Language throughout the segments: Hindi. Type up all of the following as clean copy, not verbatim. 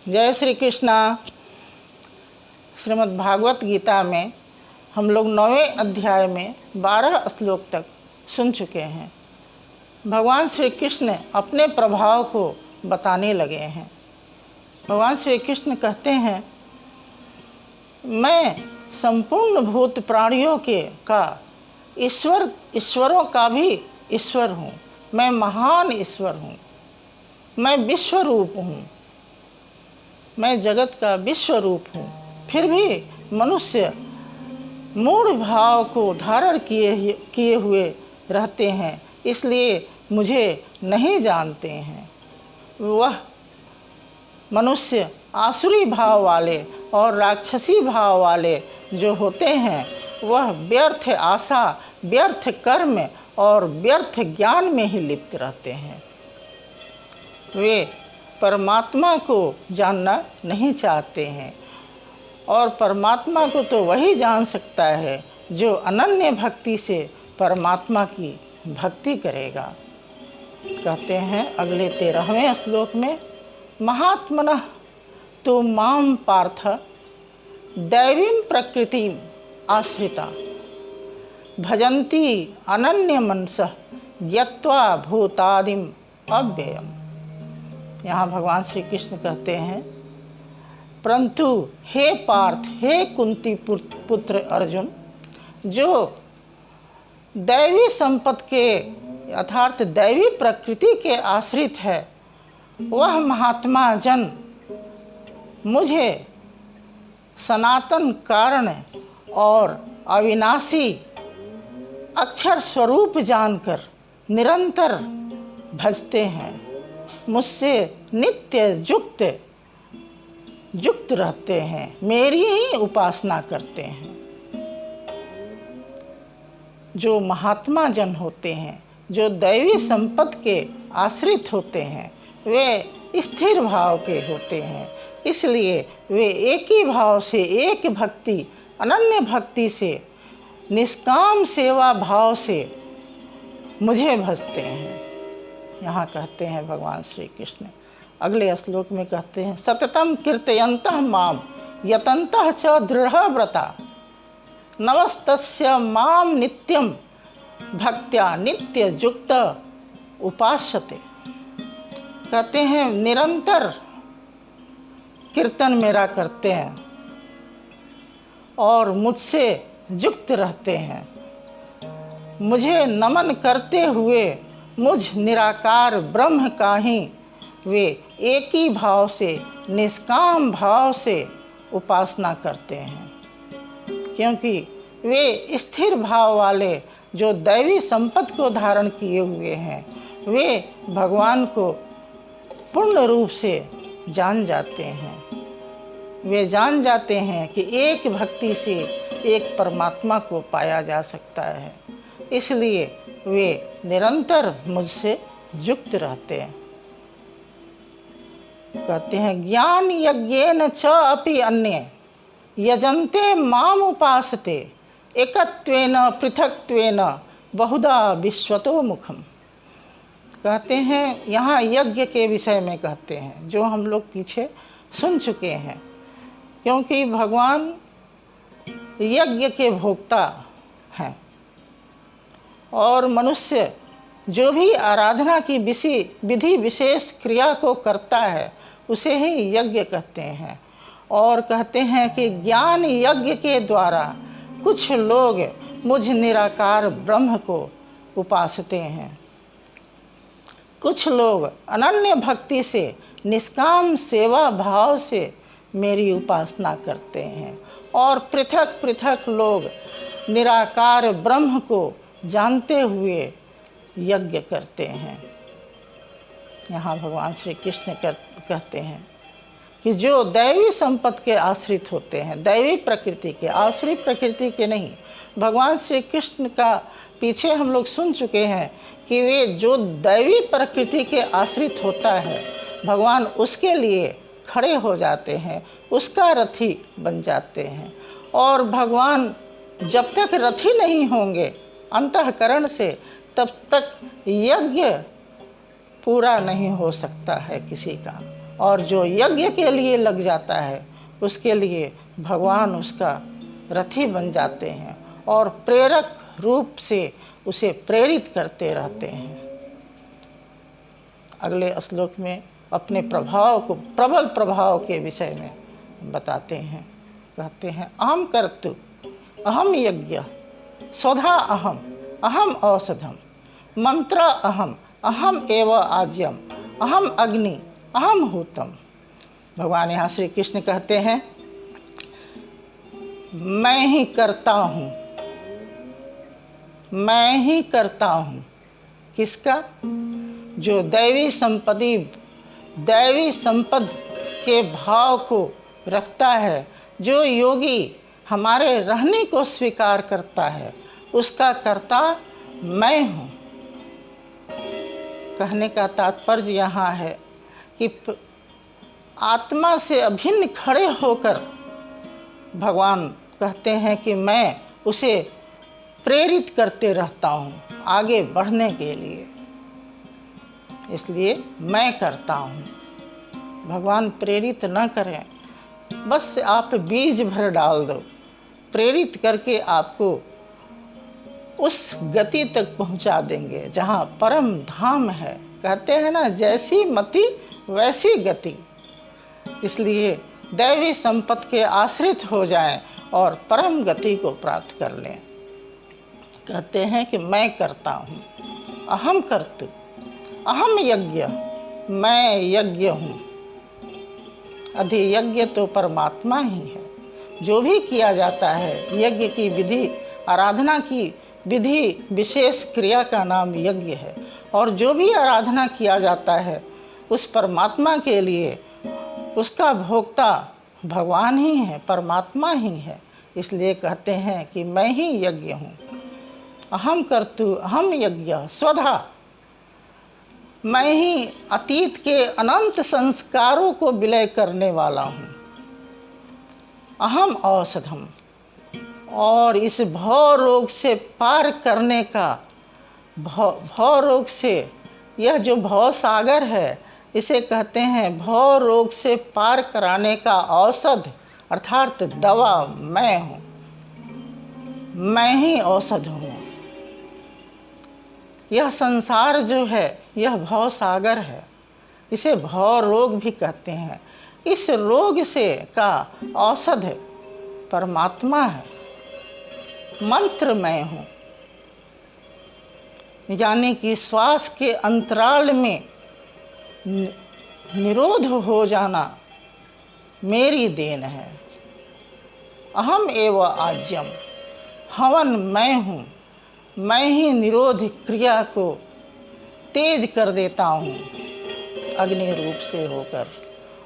जय श्री कृष्णा। श्रीमद् भागवत गीता में हम लोग 9वें अध्याय में 12 श्लोक तक सुन चुके हैं। भगवान श्री कृष्ण अपने प्रभाव को बताने लगे हैं। भगवान श्री कृष्ण कहते हैं, मैं संपूर्ण भूत प्राणियों का ईश्वरों का भी ईश्वर हूँ। मैं महान ईश्वर हूँ। मैं विश्व रूप हूँ। मैं जगत का विश्व रूप हूँ। फिर भी मनुष्य मूढ़ भाव को धारण किए हुए रहते हैं, इसलिए मुझे नहीं जानते हैं। वह मनुष्य आसुरी भाव वाले और राक्षसी भाव वाले जो होते हैं, वह व्यर्थ आशा, व्यर्थ कर्म और व्यर्थ ज्ञान में ही लिप्त रहते हैं। वे परमात्मा को जानना नहीं चाहते हैं, और परमात्मा को तो वही जान सकता है जो अनन्य भक्ति से परमात्मा की भक्ति करेगा। कहते हैं अगले 13वें श्लोक में, महात्मनः तु मां पार्थ दैवीं प्रकृतिम आश्रिता भजन्ति अनन्य मनसः ज्ञत्वा भूतादिम अव्ययम्। यहाँ भगवान श्री कृष्ण कहते हैं, परंतु हे पार्थ, हे कुंती पुत्र अर्जुन, जो दैवी संपत्ति के अर्थात दैवी प्रकृति के आश्रित है, वह महात्मा जन मुझे सनातन कारण और अविनाशी अक्षर स्वरूप जानकर निरंतर भजते हैं। मुझसे नित्य युक्त रहते हैं, मेरी ही उपासना करते हैं। जो महात्मा जन होते हैं, जो दैवी संपत्ति के आश्रित होते हैं, वे स्थिर भाव के होते हैं। इसलिए वे एक ही भाव से, एक भक्ति, अनन्य भक्ति से, निष्काम सेवा भाव से मुझे भजते हैं। यहाँ कहते हैं भगवान श्री कृष्ण अगले श्लोक में कहते हैं, सततम कीर्तयन्तः माम यतन्तः च दृढ़व्रता नमस्तस्य माम नित्यम भक्त्या नित्य युक्त उपास्यते। कहते हैं निरंतर कीर्तन मेरा करते हैं और मुझसे युक्त रहते हैं। मुझे नमन करते हुए मुझ निराकार ब्रह्म का ही वे एक ही भाव से, निष्काम भाव से उपासना करते हैं, क्योंकि वे स्थिर भाव वाले जो दैवी संपत्ति को धारण किए हुए हैं, वे भगवान को पूर्ण रूप से जान जाते हैं। वे जान जाते हैं कि एक भक्ति से एक परमात्मा को पाया जा सकता है, इसलिए वे निरंतर मुझसे युक्त रहते हैं। कहते हैं, ज्ञान यज्ञेन च अपि अन्ये यजन्ते माम उपासते एकत्वेन पृथक्त्वेन बहुधा विश्वतो मुखम। कहते हैं यहाँ यज्ञ के विषय में कहते हैं, जो हम लोग पीछे सुन चुके हैं, क्योंकि भगवान यज्ञ के भोक्ता हैं और मनुष्य जो भी आराधना की विधि विशेष क्रिया को करता है उसे ही यज्ञ कहते हैं। और कहते हैं कि ज्ञान यज्ञ के द्वारा कुछ लोग मुझ निराकार ब्रह्म को उपासते हैं, कुछ लोग अनन्य भक्ति से, निष्काम सेवा भाव से मेरी उपासना करते हैं, और पृथक पृथक लोग निराकार ब्रह्म को जानते हुए यज्ञ करते हैं। यहाँ भगवान श्री कृष्ण कहते हैं कि जो दैवी संपत्ति के आश्रित होते हैं, दैवी प्रकृति के, आसुरी प्रकृति के नहीं। भगवान श्री कृष्ण का पीछे हम लोग सुन चुके हैं कि वे जो दैवी प्रकृति के आश्रित होता है, भगवान उसके लिए खड़े हो जाते हैं, उसका रथी बन जाते हैं। और भगवान जब तक रथी नहीं होंगे अंतःकरण से, तब तक यज्ञ पूरा नहीं हो सकता है किसी का। और जो यज्ञ के लिए लग जाता है उसके लिए भगवान उसका रथी बन जाते हैं और प्रेरक रूप से उसे प्रेरित करते रहते हैं। अगले श्लोक में अपने प्रभाव को, प्रबल प्रभाव के विषय में बताते हैं। कहते हैं अहम कर्तु अहम यज्ञ स्वधा अहम अहम औषधम मंत्र अहम अहम एव आज्यम अहम अग्नि अहम होतम। भगवान यहाँ श्री कृष्ण कहते हैं मैं ही करता हूँ, मैं ही करता हूँ। किसका? जो दैवी संपद के भाव को रखता है, जो योगी हमारे रहने को स्वीकार करता है, उसका कर्ता मैं हूँ। कहने का तात्पर्य यहाँ है कि आत्मा से अभिन्न खड़े होकर भगवान कहते हैं कि मैं उसे प्रेरित करते रहता हूँ आगे बढ़ने के लिए, इसलिए मैं करता हूँ। भगवान प्रेरित न करें, बस आप बीज भर डाल दो, प्रेरित करके आपको उस गति तक पहुँचा देंगे जहाँ परम धाम है। कहते हैं ना, जैसी मति वैसी गति। इसलिए दैवी संपत्ति के आश्रित हो जाएं और परम गति को प्राप्त कर लें। कहते हैं कि मैं करता हूँ, अहम कर्तु अहम यज्ञ, मैं यज्ञ हूँ। अधियज्ञ तो परमात्मा ही है। जो भी किया जाता है, यज्ञ की विधि, आराधना की विधि, विशेष क्रिया का नाम यज्ञ है। और जो भी आराधना किया जाता है उस परमात्मा के लिए उसका भोक्ता भगवान ही है, परमात्मा ही है। इसलिए कहते हैं कि मैं ही यज्ञ हूँ। अहम कर्तु अहम यज्ञ स्वधा, मैं ही अतीत के अनंत संस्कारों को विलय करने वाला हूँ। अहम औषधम, और इस भव रोग से पार करने का, भव रोग से, यह जो भव सागर है इसे कहते हैं भव रोग से पार कराने का औषध अर्थात दवा मैं हूँ। मैं ही औषध हूँ। यह संसार जो है यह भव सागर है, इसे भव रोग भी कहते हैं। इस रोग से का औषध परमात्मा है। मंत्र मैं हूँ, यानी कि श्वास के अंतराल में निरोध हो जाना मेरी देन है। अहम एव आज्यम, हवन मैं हूँ। मैं ही निरोध क्रिया को तेज कर देता हूँ अग्नि रूप से होकर,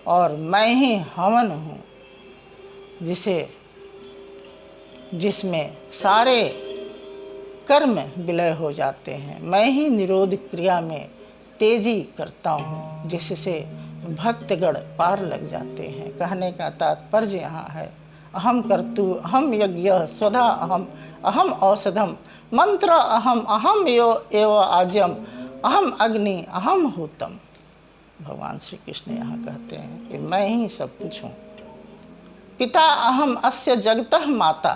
और मैं ही हवन हूँ जिसमें सारे कर्म विलय हो जाते हैं। मैं ही निरोध क्रिया में तेजी करता हूँ जिससे भक्तगण पार लग जाते हैं। कहने का तात्पर्य यहाँ है अहम कर्तु अहम यज्ञ स्वधा अहम अहम औषधम मंत्र अहम अहम एव आज्यम अहम अग्नि अहम होतम। भगवान श्री कृष्ण यहाँ कहते हैं कि मैं ही सब कुछ हूँ। पिता अहम अस्य जगतः माता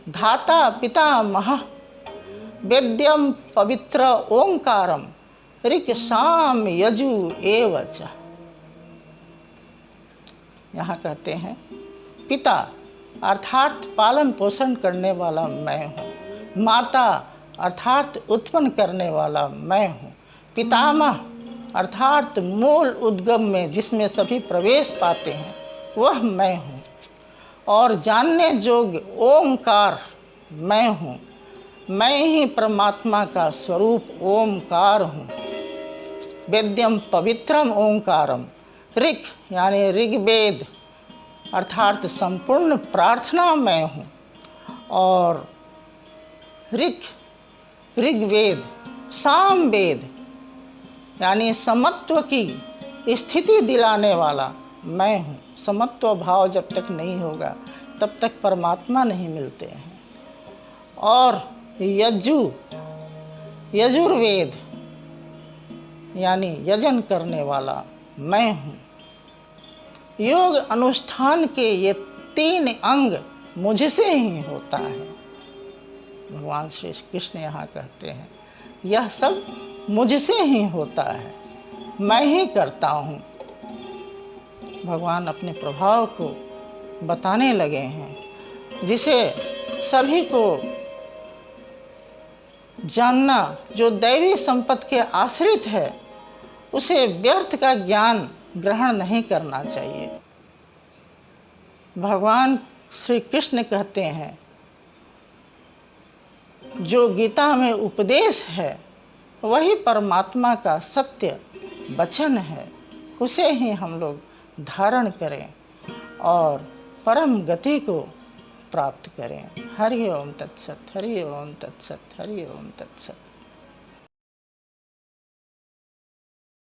धाता पितामहः वेद्यम पवित्र ओंकारम ऋक् साम यजु एव च। यहाँ कहते हैं पिता अर्थात पालन पोषण करने वाला मैं हूँ, माता अर्थात उत्पन्न करने वाला मैं हूँ, पितामह अर्थात मूल उद्गम में जिसमें सभी प्रवेश पाते हैं वह मैं हूँ, और जानने योग्य ओंकार मैं हूँ। मैं ही परमात्मा का स्वरूप ओंकार हूँ। वेद्यम पवित्रम ओंकारम, ऋक् यानी ऋग्वेद अर्थात संपूर्ण प्रार्थना मैं हूँ, और ऋग्वेद सामवेद यानी समत्व की स्थिति दिलाने वाला मैं हूँ। समत्व भाव जब तक नहीं होगा तब तक परमात्मा नहीं मिलते हैं। और यजुर्वेद यानी यजन करने वाला मैं हूँ। योग अनुष्ठान के ये 3 अंग मुझसे ही होता है। भगवान श्री कृष्ण यहाँ कहते हैं यह सब मुझसे ही होता है, मैं ही करता हूँ। भगवान अपने प्रभाव को बताने लगे हैं, जिसे सभी को जानना। जो दैवी संपत्ति के आश्रित है उसे व्यर्थ का ज्ञान ग्रहण नहीं करना चाहिए। भगवान श्री कृष्ण कहते हैं जो गीता में उपदेश है वही परमात्मा का सत्य वचन है, उसे ही हम लोग धारण करें और परम गति को प्राप्त करें। हरि ओम तत्सत, हरि ओम तत्सत, हरि ओम तत्सत।